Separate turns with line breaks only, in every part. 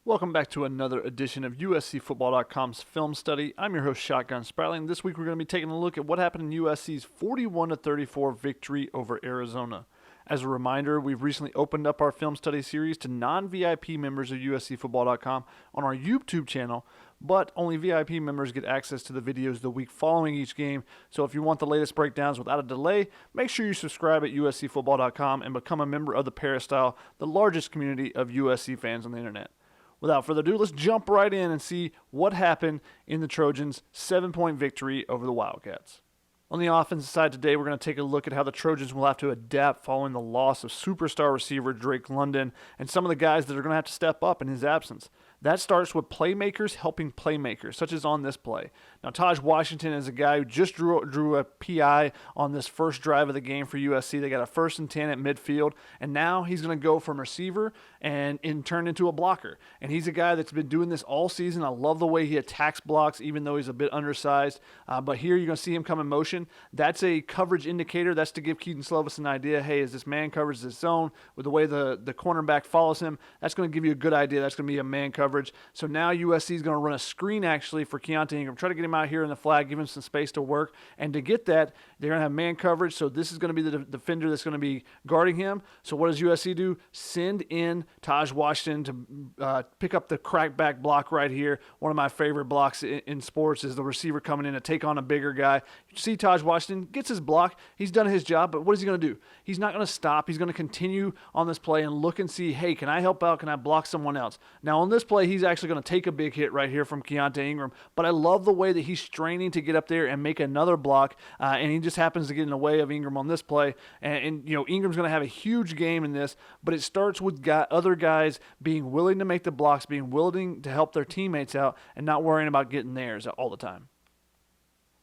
Welcome back to another edition of USCFootball.com's film study. I'm your host, Shotgun Spratling. This week we're going to be taking a look at what happened in USC's 41-34 victory over Arizona. As a reminder, we've recently opened up our film study series to non-VIP members of USCFootball.com on our YouTube channel, but only VIP members get access to the videos the week following each game. So if you want the latest breakdowns without a delay, make sure you subscribe at USCFootball.com and become a member of the Peristyle, the largest community of USC fans on the internet. Without further ado, let's jump right in and see what happened in the Trojans' 7-point victory over the Wildcats. On the offensive side today, we're going to take a look at how the Trojans will have to adapt following the loss of superstar receiver Drake London and some of the guys that are going to have to step up in his absence. That starts with playmakers helping playmakers, such as on this play. Now, Taj Washington is a guy who just drew a PI on this first drive of the game for USC. They got a 1st and 10 at midfield, and now he's going to go from receiver and turn into a blocker. And he's a guy that's been doing this all season. I love the way he attacks blocks, even though he's a bit undersized. But here you're going to see him come in motion. That's a coverage indicator. That's to give Keaton Slovis an idea, hey, is this man coverage, this zone, with the way the cornerback follows him? That's going to give you a good idea. That's going to be a man coverage. So now USC is going to run a screen actually for Keonta Ingram. Try to get him out here in the flag, give him some space to work. And to get that, they're going to have man coverage. So this is going to be the defender that's going to be guarding him. So what does USC do? Send in Taj Washington to pick up the crackback block right here. One of my favorite blocks in sports is the receiver coming in to take on a bigger guy. You see Taj Washington gets his block. He's done his job, but what is he going to do? He's not going to stop. He's going to continue on this play and look and see, hey, can I help out? Can I block someone else? Now on this play, he's actually going to take a big hit right here from Keonta Ingram, but I love the way that he's straining to get up there and make another block, and he just happens to get in the way of Ingram on this play, and you know, Ingram's going to have a huge game in this, but it starts with other guys being willing to make the blocks, being willing to help their teammates out, and not worrying about getting theirs all the time.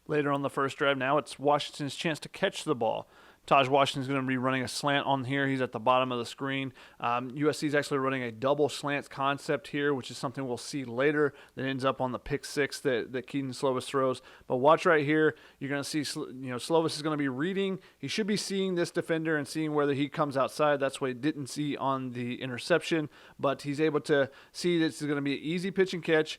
Later on the first drive now, it's Washington's chance to catch the ball. Taj Washington's going to be running a slant on here. He's at the bottom of the screen. USC is actually running a double slant concept here, which is something we'll see later that ends up on the pick six that Keaton Slovis throws. But watch right here. You're going to see, Slovis is going to be reading. He should be seeing this defender and seeing whether he comes outside. That's what he didn't see on the interception. But he's able to see this is going to be an easy pitch and catch.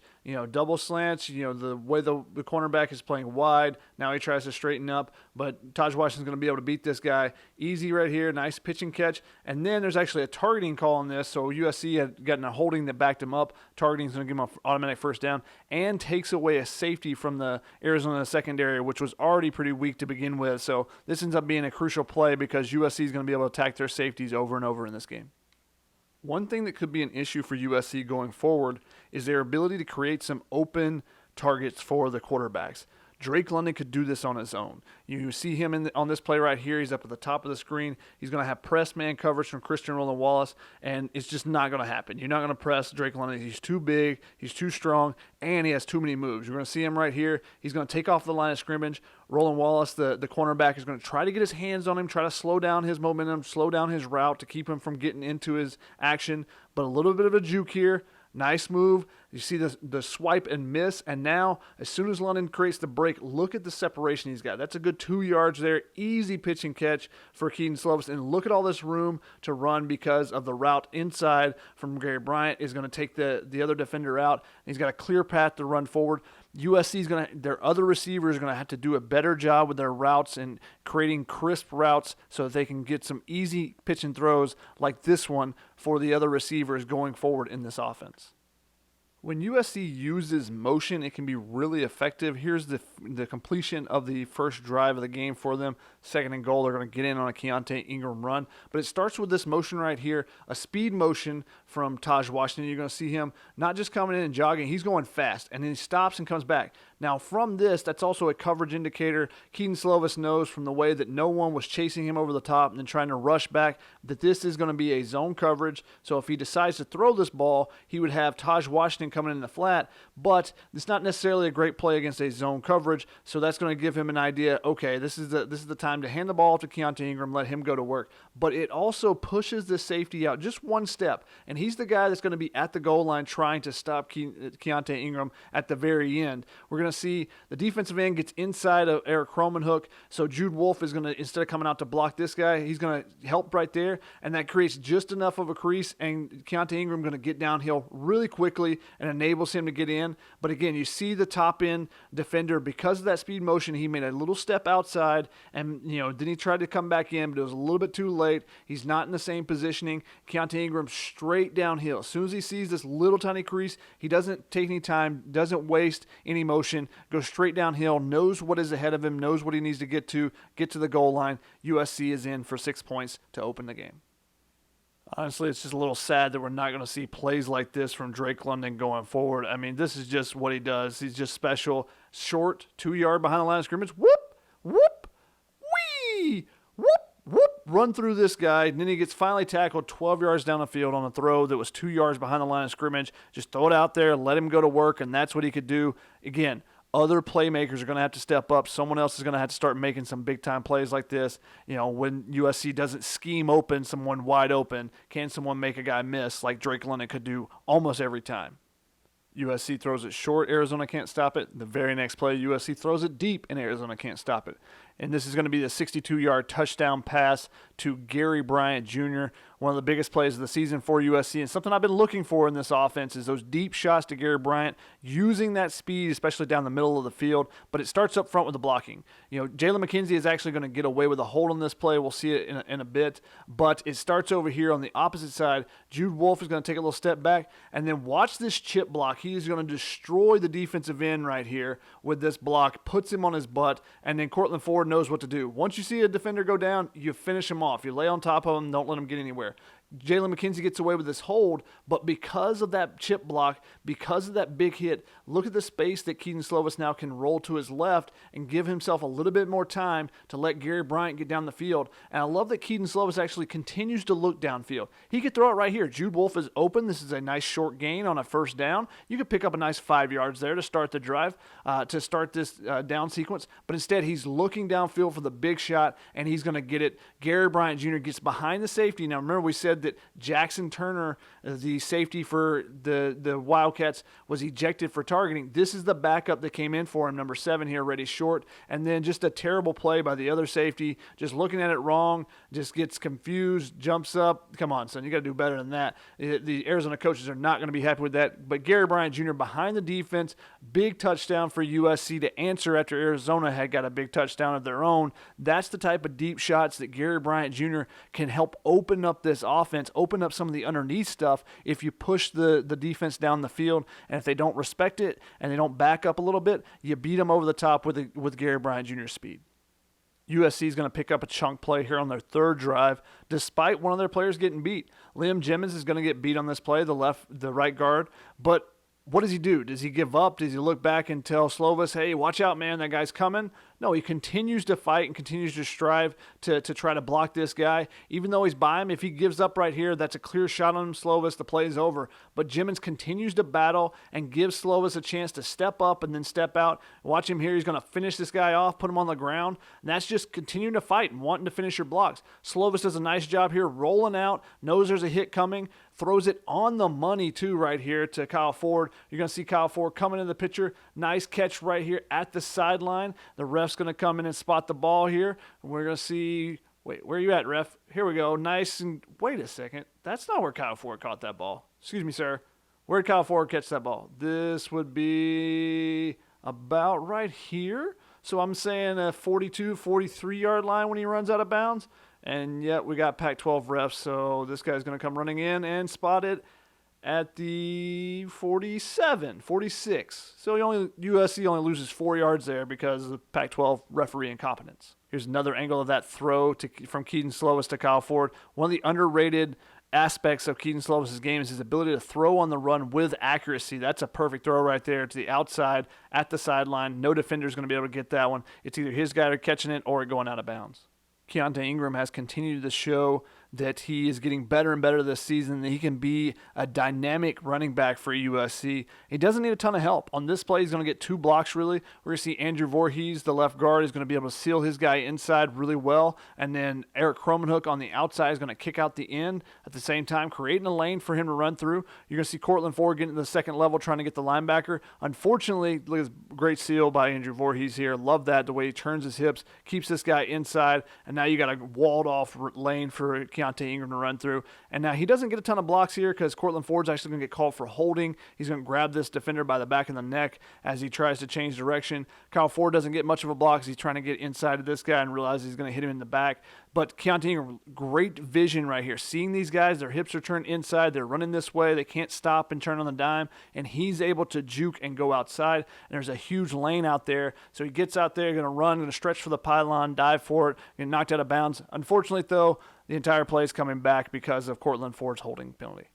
Double slants. The way the cornerback is playing wide. Now he tries to straighten up. But Taj Washington's going to be able to beat this guy easy right here, nice pitch and catch. And then there's actually a targeting call on this, so USC had gotten a holding that backed him up. Targeting is going to give him an automatic first down and takes away a safety from the Arizona secondary, which was already pretty weak to begin with. So this ends up being a crucial play because USC is going to be able to attack their safeties over and over in this game. One thing that could be an issue for USC going forward is their ability to create some open targets for the quarterbacks. Drake London could do this on his own. You see him on this play right here. He's up at the top of the screen. He's going to have press man coverage from Christian Roland Wallace, and it's just not going to happen. You're not going to press Drake London. He's too big, he's too strong, and he has too many moves. You're going to see him right here. He's going to take off the line of scrimmage. Roland Wallace, the cornerback, is going to try to get his hands on him, try to slow down his momentum, slow down his route to keep him from getting into his action. But a little bit of a juke here. Nice move. You see the swipe and miss, and now as soon as London creates the break, look at the separation he's got. That's a good 2 yards there. Easy pitch and catch for Keaton Slovis, and look at all this room to run because of the route inside from Gary Bryant is going to take the other defender out. He's got a clear path to run forward. USC's their other receivers are going to have to do a better job with their routes and creating crisp routes so that they can get some easy pitch and throws like this one for the other receivers going forward in this offense. When USC uses motion, it can be really effective. Here's the completion of the first drive of the game for them. 2nd and goal, they're going to get in on a Keonta Ingram run. But it starts with this motion right here, a speed motion from Taj Washington. You're going to see him not just coming in and jogging, he's going fast, and then he stops and comes back. Now from this, that's also a coverage indicator. Keaton Slovis knows from the way that no one was chasing him over the top and then trying to rush back that this is going to be a zone coverage. So if he decides to throw this ball, he would have Taj Washington coming in the flat, but it's not necessarily a great play against a zone coverage, so that's going to give him an idea, okay, this is the time to hand the ball off to Keonta Ingram, let him go to work. But it also pushes the safety out just one step, and he's the guy that's going to be at the goal line trying to stop Keonta Ingram at the very end. We're going to see the defensive end gets inside of Eric Kromenhoek, so JuJu Wolf is going to, instead of coming out to block this guy, he's going to help right there, and that creates just enough of a crease, and Keonta Ingram going to get downhill really quickly and enables him to get in. But again, you see the top end defender, because of that speed motion, he made a little step outside, and then he tried to come back in, but it was a little bit too late. He's not in the same positioning. Keonta Ingram straight downhill. As soon as he sees this little tiny crease, he doesn't take any time, doesn't waste any motion, goes straight downhill, knows what is ahead of him, knows what he needs to get to the goal line. USC is in for 6 points to open the game. Honestly, it's just a little sad that we're not going to see plays like this from Drake London going forward. I mean, this is just what he does. He's just special. Short, 2 yard behind the line of scrimmage. Whoop, whoop, wee, whoop, whoop. Run through this guy. And then he gets finally tackled 12 yards down the field on a throw that was 2 yards behind the line of scrimmage. Just throw it out there, let him go to work, and that's what he could do. Again, other playmakers are going to have to step up. Someone else is going to have to start making some big-time plays like this. When USC doesn't scheme open someone wide open, can someone make a guy miss like Drake London could do almost every time? USC throws it short. Arizona can't stop it. The very next play, USC throws it deep, and Arizona can't stop it. And this is going to be the 62-yard touchdown pass to Gary Bryant Jr., one of the biggest plays of the season for USC. And something I've been looking for in this offense is those deep shots to Gary Bryant, using that speed, especially down the middle of the field. But it starts up front with the blocking. Jalen McKenzie is actually going to get away with a hold on this play. We'll see it in a bit. But it starts over here on the opposite side. JuJu Wolf is going to take a little step back. And then watch this chip block. He is going to destroy the defensive end right here with this block. Puts him on his butt. And then Cortland Ford knows what to do. Once you see a defender go down, you finish him off. You lay on top of him, don't let him get anywhere. Jalen McKenzie gets away with this hold, but because of that chip block, because of that big hit, look at the space that Kedon Slovis now can roll to his left and give himself a little bit more time to let Gary Bryant get down the field. And I love that Kedon Slovis actually continues to look downfield. He could throw it right here. JuJu Wolf is open. This is a nice short gain on a first down. You could pick up a nice 5 yards there to start the drive, to start this down sequence. But instead, he's looking downfield for the big shot, and he's going to get it. Gary Bryant Jr. gets behind the safety. Now, remember we said that Jackson Turner, the safety for the Wildcats, was ejected for targeting. This is the backup that came in for him, number 7 here, Reddy Short. And then just a terrible play by the other safety, just looking at it wrong, just gets confused, jumps up. Come on, son, you got to do better than that. The Arizona coaches are not going to be happy with that. But Gary Bryant Jr. behind the defense, big touchdown for USC to answer after Arizona had got a big touchdown of their own. That's the type of deep shots that Gary Bryant Jr. can help open up this offense, open up some of the underneath stuff if you push the defense down the field. And if they don't respect it and they don't back up a little bit, you beat them over the top with Gary Bryant Jr.'s speed. USC is going to pick up a chunk play here on their third drive, despite one of their players getting beat. Liam Jimmons is going to get beat on this play, the right guard, but what does he do? Does he give up? Does he look back and tell Slovis, hey, watch out, man, that guy's coming? No, he continues to fight and continues to strive to try to block this guy. Even though he's by him, if he gives up right here, that's a clear shot on him, Slovis. The play is over. But Jimmons continues to battle and gives Slovis a chance to step up and then step out. Watch him here. He's going to finish this guy off, put him on the ground. And that's just continuing to fight and wanting to finish your blocks. Slovis does a nice job here rolling out, knows there's a hit coming, throws it on the money too right here to Kyle Ford. You're going to see Kyle Ford coming in the picture. Nice catch right here at the sideline. The ref's going to come in and spot the ball here. We're going to see, wait, where are you at, ref? Here we go. Nice. And wait a second. That's not where Kyle Ford caught that ball. Excuse me, sir. Where did Kyle Ford catch that ball? This would be about right here. So I'm saying a 42, 43-yard line when he runs out of bounds. And yet we got Pac-12 refs, so this guy's going to come running in and spot it at the 47, 46. So USC only loses 4 yards there because of Pac-12 referee incompetence. Here's another angle of that throw from Kedon Slovis to Kyle Ford. One of the underrated aspects of Kedon Slovis' game is his ability to throw on the run with accuracy. That's a perfect throw right there to the outside at the sideline. No defender is going to be able to get that one. It's either his guy catching it or it going out of bounds. Keonta Ingram has continued to show that he is getting better and better this season, that he can be a dynamic running back for USC. He doesn't need a ton of help. On this play, he's going to get 2 blocks, really. We're going to see Andrew Voorhees, the left guard, is going to be able to seal his guy inside really well, and then Eric Cromenhook on the outside is going to kick out the end at the same time, creating a lane for him to run through. You're going to see Cortland Ford getting to the second level trying to get the linebacker. Unfortunately, look at this great seal by Andrew Voorhees here. Love that, the way he turns his hips, keeps this guy inside, and now you got a walled-off lane for Keonta Ingram to run through. And now he doesn't get a ton of blocks here because Cortland Ford's actually going to get called for holding. He's going to grab this defender by the back of the neck as he tries to change direction. Kyle Ford doesn't get much of a block as he's trying to get inside of this guy and realizes he's going to hit him in the back. But Keonta Ingram, great vision right here. Seeing these guys, their hips are turned inside. They're running this way. They can't stop and turn on the dime. And he's able to juke and go outside. And there's a huge lane out there. So he gets out there, going to run, going to stretch for the pylon, dive for it, and knocked out of bounds. Unfortunately, though, the entire play is coming back because of Cortland Ford's holding penalty.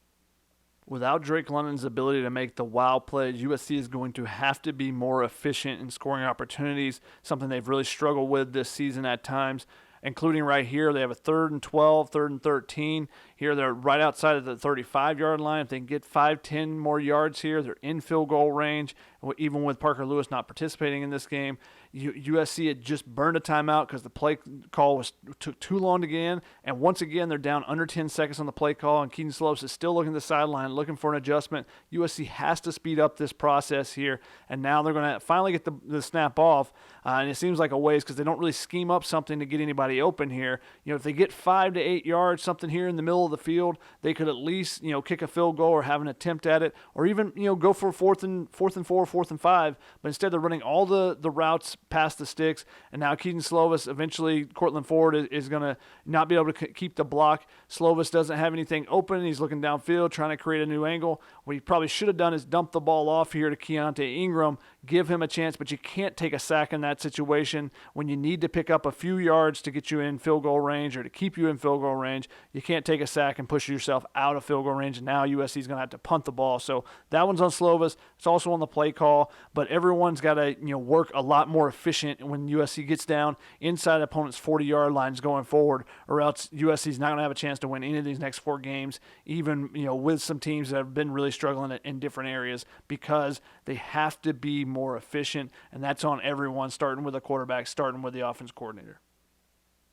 Without Drake London's ability to make the wow plays, USC is going to have to be more efficient in scoring opportunities, something they've really struggled with this season at times, including right here. They have a 3rd and 12, 3rd and 13. Here they're right outside of the 35-yard line. If they can get 5-10 more yards here, they're in field goal range. Even with Parker Lewis not participating in this game, USC had just burned a timeout because the play call took too long to get in. And once again, they're down under 10 seconds on the play call, and Keaton Slovis is still looking at the sideline, looking for an adjustment. USC has to speed up this process here, and now they're going to finally get the snap off. And it seems like a waste because they don't really scheme up something to get anybody open here. If they get 5 to 8 yards, something here in the middle of the field, they could at least kick a field goal or have an attempt at it, or even go for 4th and 4, 4th and 5. But instead, they're running all the routes past the sticks, and now Keaton Slovis, eventually Cortland Ford is going to not be able to keep the block. Slovis doesn't have anything open. He's looking downfield, trying to create a new angle. What he probably should have done is dump the ball off here to Keonta Ingram, give him a chance, but you can't take a sack in that situation when you need to pick up a few yards to get you in field goal range or to keep you in field goal range. You can't take a sack and push yourself out of field goal range, and now USC is going to have to punt the ball. So that one's on Slovis. It's also on the play call, but everyone's got to work a lot more efficient when USC gets down inside the opponent's 40-yard lines going forward, or else USC's not going to have a chance to win any of these next 4 games, even with some teams that have been really struggling in different areas, because they have to be more efficient, and that's on everyone, starting with the quarterback, starting with the offense coordinator.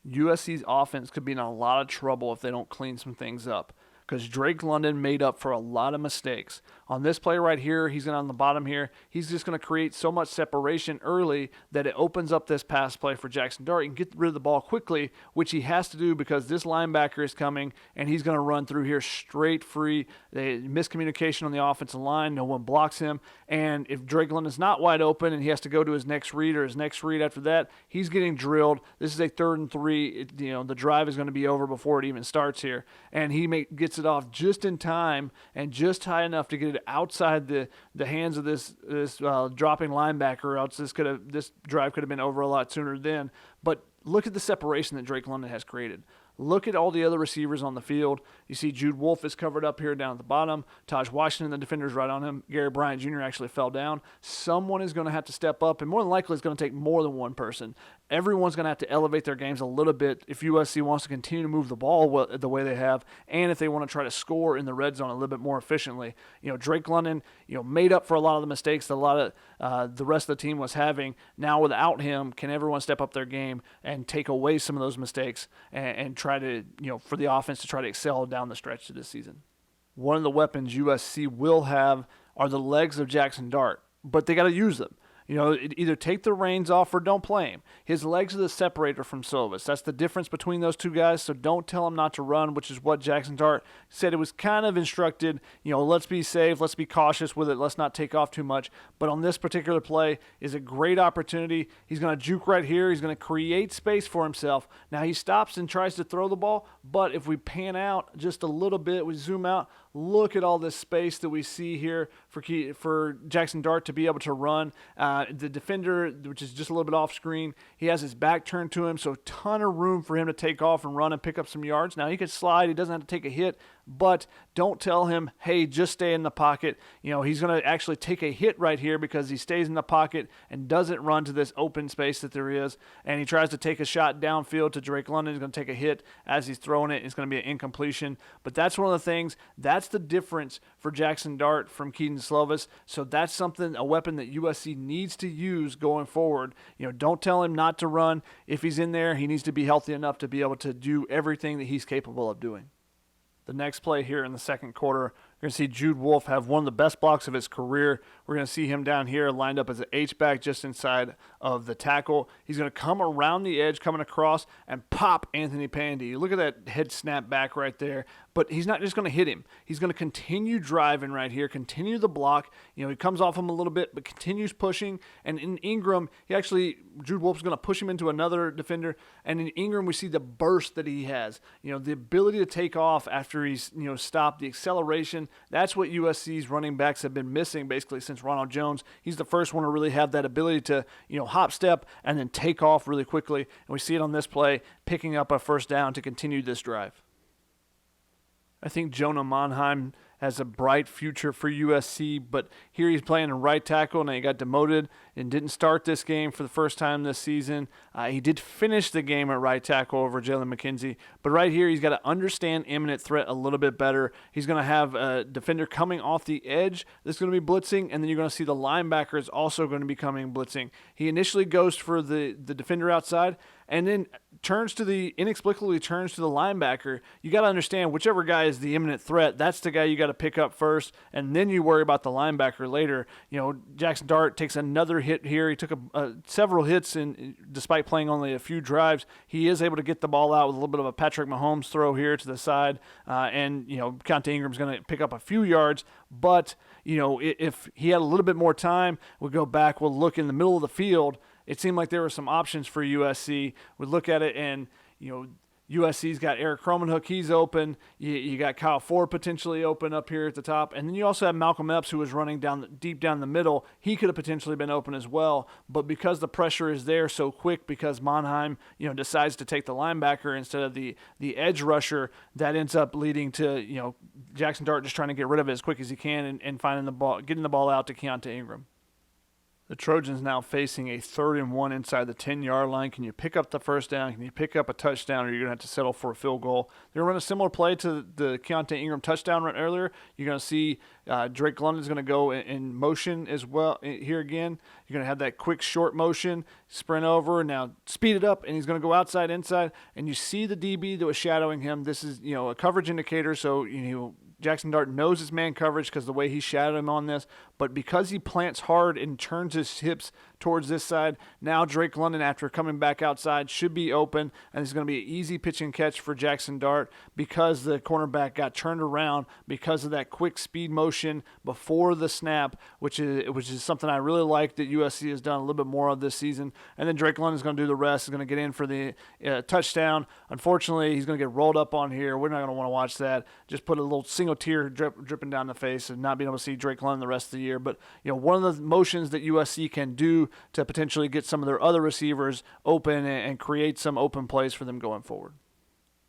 USC's offense could be in a lot of trouble if they don't clean some things up, because Drake London made up for a lot of mistakes. On this play right here, he's on the bottom here. He's just going to create so much separation early that it opens up this pass play for Jackson Dart. He can get rid of the ball quickly, which he has to do because this linebacker is coming, and he's going to run through here straight free. They miscommunication on the offensive line. No one blocks him. And if Drake London's not wide open and he has to go to his next read or his next read after that, he's getting drilled. This is a 3rd and 3. The drive is going to be over before it even starts here. And he gets it off just in time and just high enough to get it outside the hands of this dropping linebacker, else this drive could have been over a lot sooner then. But look at the separation that Drake London has created. Look at all the other receivers on the field. You see JuJu Wolf is covered up here down at the bottom. Taj Washington, the defender's right on him. Gary Bryant Jr. actually fell down. Someone is going to have to step up, and more than likely it's going to take more than one person. Everyone's going to have to elevate their games a little bit if USC wants to continue to move the ball the way they have, and if they want to try to score in the red zone a little bit more efficiently. Drake London, made up for a lot of the mistakes that a lot of the rest of the team was having. Now without him, can everyone step up their game and take away some of those mistakes and try to, for the offense to try to excel down the stretch of this season? One of the weapons USC will have are the legs of Jackson Dart, but they got to use them. Either take the reins off or don't play him. His legs are the separator from Slovis. That's the difference between those two guys, so don't tell him not to run, which is what Jackson Dart said. It was kind of instructed, let's be safe, let's be cautious with it, let's not take off too much. But on this particular play is a great opportunity. He's going to juke right here. He's going to create space for himself. Now he stops and tries to throw the ball, but if we pan out just a little bit, we zoom out, look at all this space that we see here for Jackson Dart to be able to run. The defender, which is just a little bit off screen, he has his back turned to him, so a ton of room for him to take off and run and pick up some yards. Now, he could slide. He doesn't have to take a hit. but don't tell him, hey, just stay in the pocket. He's going to actually take a hit right here because he stays in the pocket and doesn't run to this open space that there is, and he tries to take a shot downfield to Drake London. He's going to take a hit as he's throwing it. It's going to be an incompletion, but that's one of the things. That's the difference for Jackson Dart from Kedon Slovis, so that's something, a weapon that USC needs to use going forward. Don't tell him not to run. If he's in there, he needs to be healthy enough to be able to do everything that he's capable of doing. The next play here in the second quarter, we're going to see JuJu Wolf have one of the best blocks of his career. We're going to see him down here lined up as an H-back just inside of the tackle. He's going to come around the edge, coming across, and pop Anthony Pandy. Look at that head snap back right there. But he's not just going to hit him. He's going to continue driving right here, continue the block. He comes off him a little bit, but continues pushing. And in Ingram, JuJu Wolf's going to push him into another defender. And in Ingram, we see the burst that he has. The ability to take off after he's, stopped, the acceleration. That's what USC's running backs have been missing basically since Ronald Jones. He's the first one to really have that ability to, hop step and then take off really quickly. And we see it on this play, picking up a first down to continue this drive. I think Jonah Monheim has a bright future for USC, but here he's playing a right tackle, and he got demoted and didn't start this game for the first time this season. He did finish the game at right tackle over Jalen McKenzie, but right here he's got to understand imminent threat a little bit better. He's going to have a defender coming off the edge that's going to be blitzing, and then you're going to see the linebacker is also going to be coming blitzing. He initially goes for the defender outside, and then inexplicably turns to the linebacker. You got to understand, whichever guy is the imminent threat, that's the guy you got to pick up first, and then you worry about the linebacker later. Jackson Dart takes another hit here. He took several hits, and despite playing only a few drives, he is able to get the ball out with a little bit of a Patrick Mahomes throw here to the side, and Keonta Ingram's going to pick up a few yards, but if he had a little bit more time, we'll go back, we'll look in the middle of the field. It seemed like there were some options for USC. We look at it, and USC's got Eric Cromanhook. He's open. You got Kyle Ford potentially open up here at the top, and then you also have Malcolm Epps, who was running deep down the middle. He could have potentially been open as well, but because the pressure is there so quick, because Monheim decides to take the linebacker instead of the edge rusher, that ends up leading to Jackson Dart just trying to get rid of it as quick as he can and finding the ball, getting the ball out to Keonta Ingram. The Trojans now facing a 3rd and 1 inside the 10-yard line. Can you pick up the first down? Can you pick up a touchdown, or you're going to have to settle for a field goal? They're going to run a similar play to the Keonta Ingram touchdown right earlier. You're going to see Drake London's going to go in motion as well here again. You're going to have that quick short motion, sprint over, now speed it up, and he's going to go outside, inside, and you see the DB that was shadowing him. This is a coverage indicator, so Jackson Dart knows his man coverage because the way he shadowed him on this, but because he plants hard and turns his hips towards this side, now Drake London, after coming back outside, should be open, and it's going to be an easy pitch and catch for Jackson Dart because the cornerback got turned around because of that quick speed motion before the snap, which is something I really like that USC has done a little bit more of this season. And then Drake London's going to do the rest. He's going to get in for the touchdown. Unfortunately, he's going to get rolled up on here. We're not going to want to watch that. Just put a little single tear dripping down the face and not being able to see Drake London the rest of the year. But one of the motions that USC can do to potentially get some of their other receivers open and create some open plays for them going forward.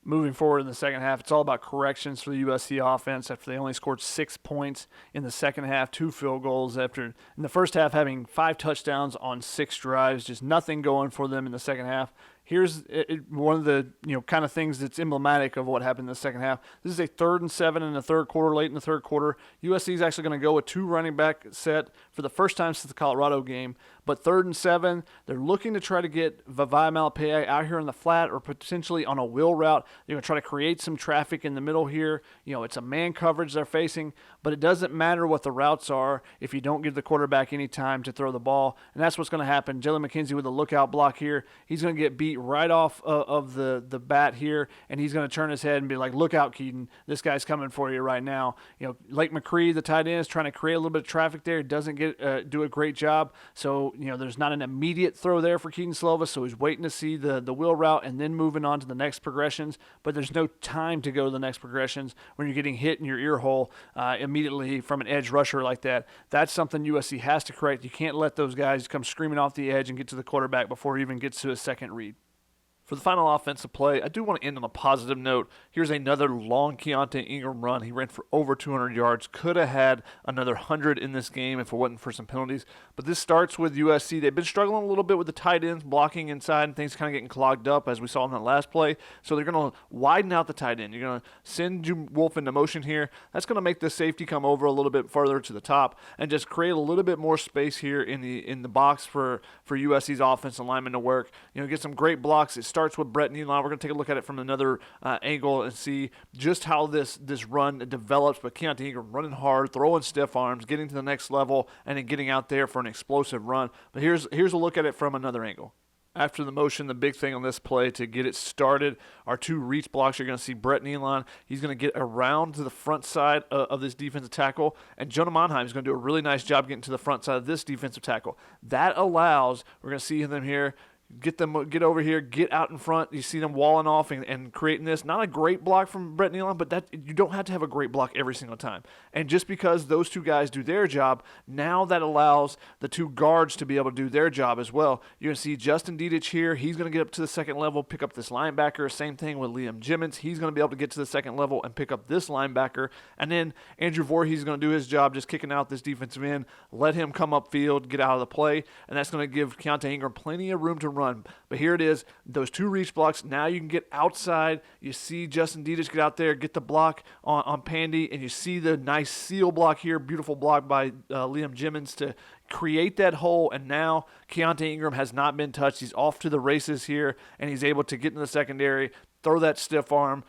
Moving forward in the second half, it's all about corrections for the USC offense after they only scored 6 points in the second half, 2 field goals after in the first half having 5 touchdowns on 6 drives, just nothing going for them in the second half. Here's one of the kind of things that's emblematic of what happened in the second half. This is a 3rd and 7 in the third quarter, late in the third quarter. USC is actually going to go with 2 running back set for the first time since the Colorado game. But 3rd and 7, they're looking to try to get Vavae Malepeai out here in the flat or potentially on a wheel route. They're going to try to create some traffic in the middle here. It's a man coverage they're facing, but it doesn't matter what the routes are if you don't give the quarterback any time to throw the ball. And that's what's going to happen. Jalen McKenzie with a lookout block here. He's going to get beat right off of the bat here, and he's going to turn his head and be like, look out, Kedon. This guy's coming for you right now. Lake McCree, the tight end, is trying to create a little bit of traffic there. Doesn't do a great job. So, there's not an immediate throw there for Kedon Slovis, so he's waiting to see the wheel route and then moving on to the next progressions. But there's no time to go to the next progressions when you're getting hit in your ear hole immediately from an edge rusher like that. That's something USC has to correct. You can't let those guys come screaming off the edge and get to the quarterback before he even gets to a second read. For the final offensive play, I do want to end on a positive note. Here's another long Keonta Ingram run. He ran for over 200 yards. Could have had another 100 in this game if it wasn't for some penalties. But this starts with USC. They've been struggling a little bit with the tight ends blocking inside and things kind of getting clogged up as we saw in that last play. So they're going to widen out the tight end. You're going to send JuJu Wolf into motion here. That's going to make the safety come over a little bit further to the top and just create a little bit more space here in the box for USC's offensive linemen to work. Get some great blocks. It starts with Brett Nealon. We're going to take a look at it from another angle and see just how this run develops. But Keonta Ingram running hard, throwing stiff arms, getting to the next level, and then getting out there for an explosive run. But here's a look at it from another angle. After the motion, the big thing on this play to get it started are two reach blocks. You're going to see Brett Nealon. He's going to get around to the front side of this defensive tackle, and Jonah Monheim is going to do a really nice job getting to the front side of this defensive tackle. That allows, we're going to see them here, get over here, get out in front. You see them walling off and creating this. Not a great block from Brett Nealon, but that you don't have to have a great block every single time. And just because those two guys do their job, now that allows the two guards to be able to do their job as well. You're going to see Justin Dedich here. He's going to get up to the second level, pick up this linebacker. Same thing with Liam Jimmins. He's going to be able to get to the second level and pick up this linebacker. And then Andrew Voorhees is going to do his job just kicking out this defensive end, let him come upfield, get out of the play, and that's going to give Keonta Ingram plenty of room to run. But here it is, those two reach blocks. Now you can get outside. You see Justin Dedich get out there, get the block on Pandy, and you see the nice seal block here, beautiful block by Liam Jimmins to create that hole. And now Keonta Ingram has not been touched. He's off to the races here, and he's able to get in the secondary, throw that stiff arm,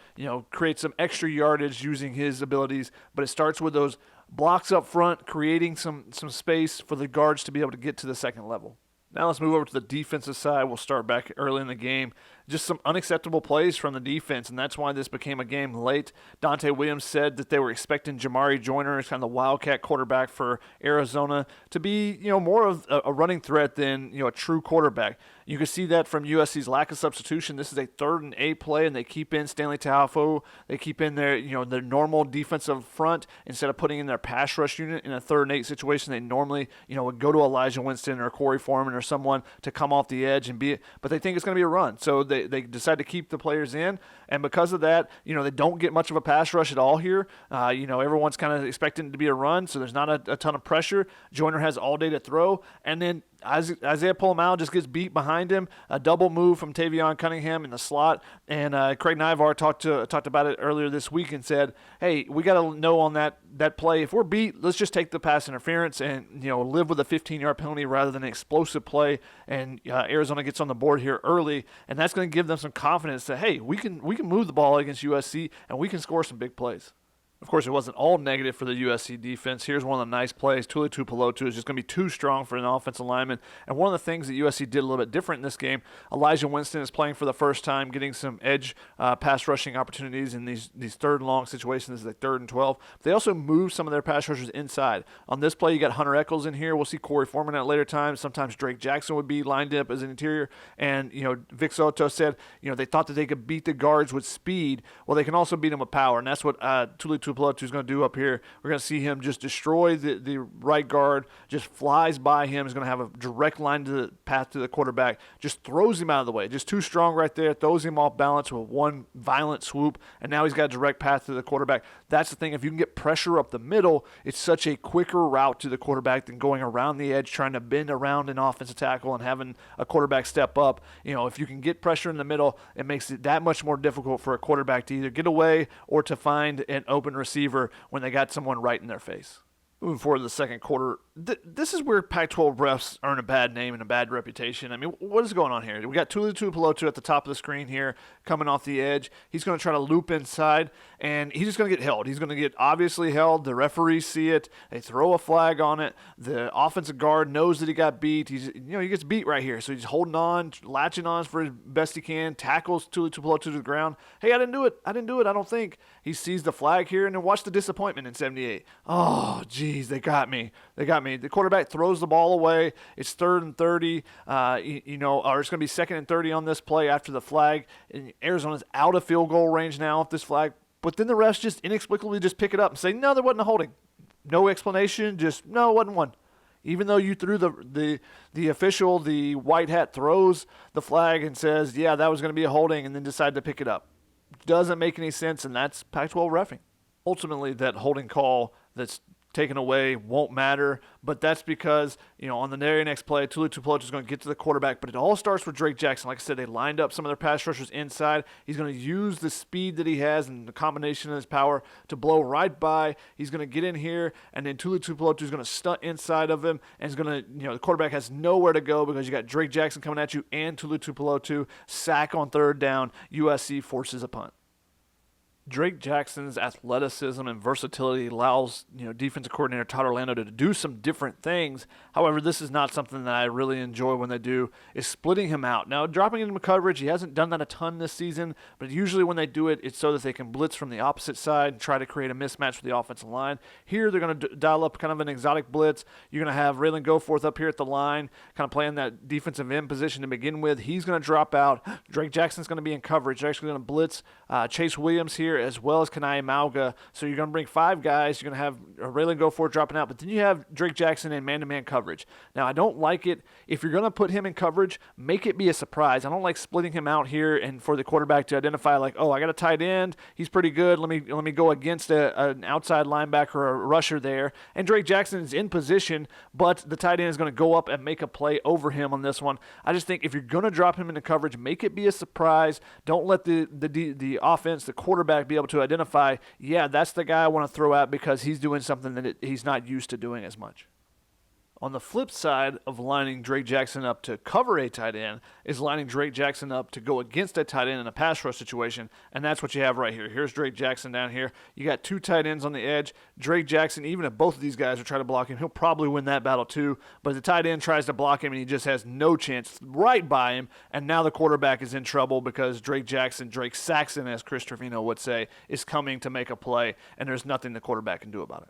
create some extra yardage using his abilities. But it starts with those blocks up front, creating some space for the guards to be able to get to the second level. Now let's move over to the defensive side. We'll start back early in the game. Just some unacceptable plays from the defense, and that's why this became a game late. Dante Williams said that they were expecting Jamari Joyner, kind of the Wildcat quarterback for Arizona, to be more of a running threat than a true quarterback. You can see that from USC's lack of substitution. This is a 3rd and 8 play, and they keep in Stanley Taofo. They keep in their their normal defensive front instead of putting in their pass rush unit in a 3rd and 8 situation. They normally would go to Elijah Winston or Corey Foreman or someone to come off the edge and but they think it's going to be a run, so they decide to keep the players in, and because of that, they don't get much of a pass rush at all here. Everyone's kind of expecting it to be a run, so there's not a ton of pressure. Joyner has all day to throw, and then Isaiah Pulomau just gets beat behind him. A double move from Tavion Cunningham in the slot, and Craig Naivar talked about it earlier this week and said, "Hey, we got to know on that play. If we're beat, let's just take the pass interference and live with a 15-yard penalty rather than an explosive play." And Arizona gets on the board here early, and that's going to give them some confidence that hey, we can move the ball against USC and we can score some big plays. Of course, it wasn't all negative for the USC defense. Here's one of the nice plays. Tuli Tuipulotu is just going to be too strong for an offensive lineman. And one of the things that USC did a little bit different in this game, Elijah Winston is playing for the first time, getting some edge pass rushing opportunities in these 3rd and long situations. This is like 3rd and 12. They also moved some of their pass rushers inside. On this play, you got Hunter Echols in here. We'll see Corey Foreman at later times. Sometimes Drake Jackson would be lined up as an interior. And, Vic Soto said, they thought that they could beat the guards with speed. Well, they can also beat them with power. And that's what Tuli Tuipulotu is going to do up here. We're going to see him just destroy the right guard, just flies by him. He's going to have a direct line to the path to the quarterback, just throws him out of the way. Just too strong right there, throws him off balance with one violent swoop, and now he's got a direct path to the quarterback. That's the thing. If you can get pressure up the middle, it's such a quicker route to the quarterback than going around the edge, trying to bend around an offensive tackle and having a quarterback step up. If you can get pressure in the middle, it makes it that much more difficult for a quarterback to either get away or to find an open receiver when they got someone right in their face. Moving forward to the second quarter, this is where Pac-12 refs earn a bad name and a bad reputation. I mean, what is going on here? We got Tuli Tuipulotu at the top of the screen here, coming off the edge. He's going to try to loop inside, and he's just going to get held. He's going to get obviously held. The referees see it. They throw a flag on it. The offensive guard knows that he got beat. He gets beat right here, so he's holding on, latching on for as best he can, tackles Tuli Tuipulotu to the ground. Hey, I didn't do it. I don't think. He sees the flag here, and then watch the disappointment in 78. Oh, geez, they got me. The quarterback throws the ball away. It's 3rd and 30, or it's going to be 2nd and 30 on this play after the flag. And Arizona's out of field goal range now with this flag. But then the refs just inexplicably just pick it up and say, no, there wasn't a holding. No explanation, just, no, it wasn't one. Even though you threw the official, the white hat throws the flag and says, yeah, that was going to be a holding, and then decide to pick it up. Doesn't make any sense, and that's Pac-12 reffing. Ultimately, that holding call that's taken away won't matter, but that's because, on the very next play, Tulu Tuipulotu is going to get to the quarterback, but it all starts with Drake Jackson. Like I said, they lined up some of their pass rushers inside. He's going to use the speed that he has and the combination of his power to blow right by. He's going to get in here, and then Tulu Tuipulotu is going to stunt inside of him, and is going to, the quarterback has nowhere to go because you got Drake Jackson coming at you and Tulu Tuipulotu. Sack on third down. USC forces a punt. Drake Jackson's athleticism and versatility allows, defensive coordinator Todd Orlando to do some different things. However, this is not something that I really enjoy when they do, is splitting him out. Now, dropping into coverage, he hasn't done that a ton this season, but usually when they do it, it's so that they can blitz from the opposite side and try to create a mismatch for the offensive line. Here, they're going to dial up kind of an exotic blitz. You're going to have Raylan Goforth up here at the line, kind of playing that defensive end position to begin with. He's going to drop out. Drake Jackson's going to be in coverage. They're actually going to blitz Chase Williams here, as well as Kenai Mauga. So you're going to bring 5 guys. You're going to have Raylan Goforth dropping out, but then you have Drake Jackson in man-to-man coverage. Now, I don't like it. If you're going to put him in coverage, make it be a surprise. I don't like splitting him out here and for the quarterback to identify like, oh, I got a tight end. He's pretty good. Let me go against an outside linebacker or a rusher there. And Drake Jackson is in position, but the tight end is going to go up and make a play over him on this one. I just think if you're going to drop him into coverage, make it be a surprise. Don't let the offense, the quarterback, be able to identify, yeah, that's the guy I want to throw at because he's doing something that he's not used to doing as much. On the flip side of lining Drake Jackson up to cover a tight end is lining Drake Jackson up to go against a tight end in a pass rush situation, and that's what you have right here. Here's Drake Jackson down here. You got 2 tight ends on the edge. Drake Jackson, even if both of these guys are trying to block him, he'll probably win that battle too, but the tight end tries to block him, and he just has no chance right by him, and now the quarterback is in trouble because Drake Saxon, as Chris Trevino would say, is coming to make a play, and there's nothing the quarterback can do about it.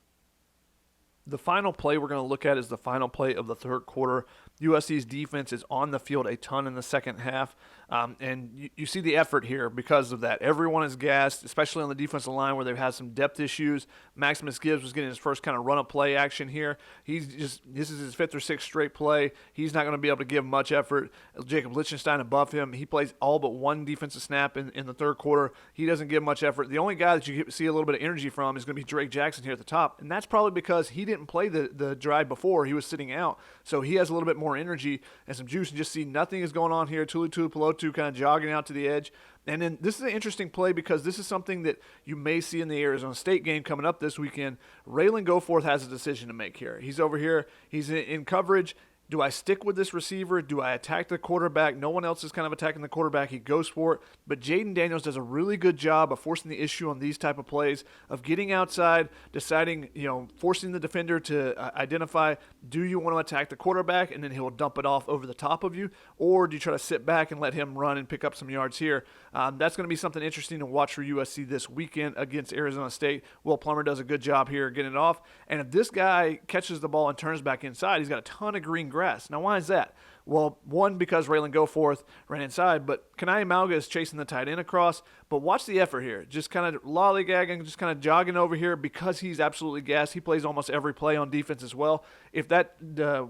The final play we're going to look at is the final play of the third quarter. USC's defense is on the field a ton in the second half, and you see the effort here because of that. Everyone is gassed, especially on the defensive line where they've had some depth issues. Maximus Gibbs was getting his first kind of run-of-play action here. This is his 5th or 6th straight play. He's not going to be able to give much effort. Jacob Lichtenstein above him. He plays all but 1 defensive snap in the third quarter. He doesn't give much effort. The only guy that you see a little bit of energy from is going to be Drake Jackson here at the top, and that's probably because he didn't play the drive before. He was sitting out, so he has a little bit more energy and some juice, and just see nothing is going on here. Tulu Tuipulotu kind of jogging out to the edge. And then this is an interesting play because this is something that you may see in the Arizona State game coming up this weekend. Raylan Goforth has a decision to make here. He's over here. He's in coverage. Do I stick with this receiver? Do I attack the quarterback? No one else is kind of attacking the quarterback. He goes for it. But Jaden Daniels does a really good job of forcing the issue on these type of plays, of getting outside, deciding, forcing the defender to identify, do you want to attack the quarterback? And then he'll dump it off over the top of you. Or do you try to sit back and let him run and pick up some yards here? That's going to be something interesting to watch for USC this weekend against Arizona State. Will Plummer does a good job here getting it off. And if this guy catches the ball and turns back inside, he's got a ton of green grass. Now, why is that? Well, one, because Raylan Goforth ran inside, but Kenai Mauga is chasing the tight end across. But watch the effort here. Just kind of lollygagging, just kind of jogging over here because he's absolutely gassed. He plays almost every play on defense as well. If that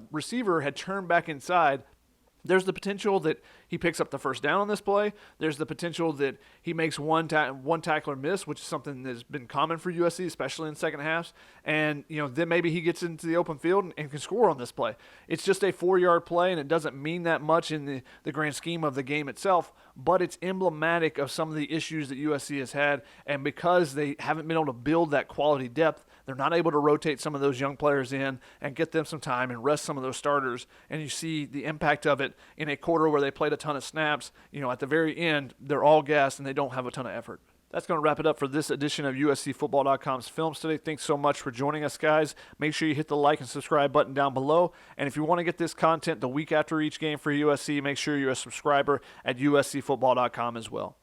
receiver had turned back inside, there's the potential that he picks up the first down on this play. There's the potential that he makes one tackler miss, which is something that's been common for USC, especially in second halves. And, then maybe he gets into the open field and can score on this play. It's just a 4-yard play, and it doesn't mean that much in the grand scheme of the game itself, but it's emblematic of some of the issues that USC has had. And because they haven't been able to build that quality depth, they're not able to rotate some of those young players in and get them some time and rest some of those starters. And you see the impact of it in a quarter where they played a ton of snaps. At the very end, they're all gassed and they don't have a ton of effort. That's going to wrap it up for this edition of USCFootball.com's Film Study. Thanks so much for joining us, guys. Make sure you hit the like and subscribe button down below. And if you want to get this content the week after each game for USC, make sure you're a subscriber at USCFootball.com as well.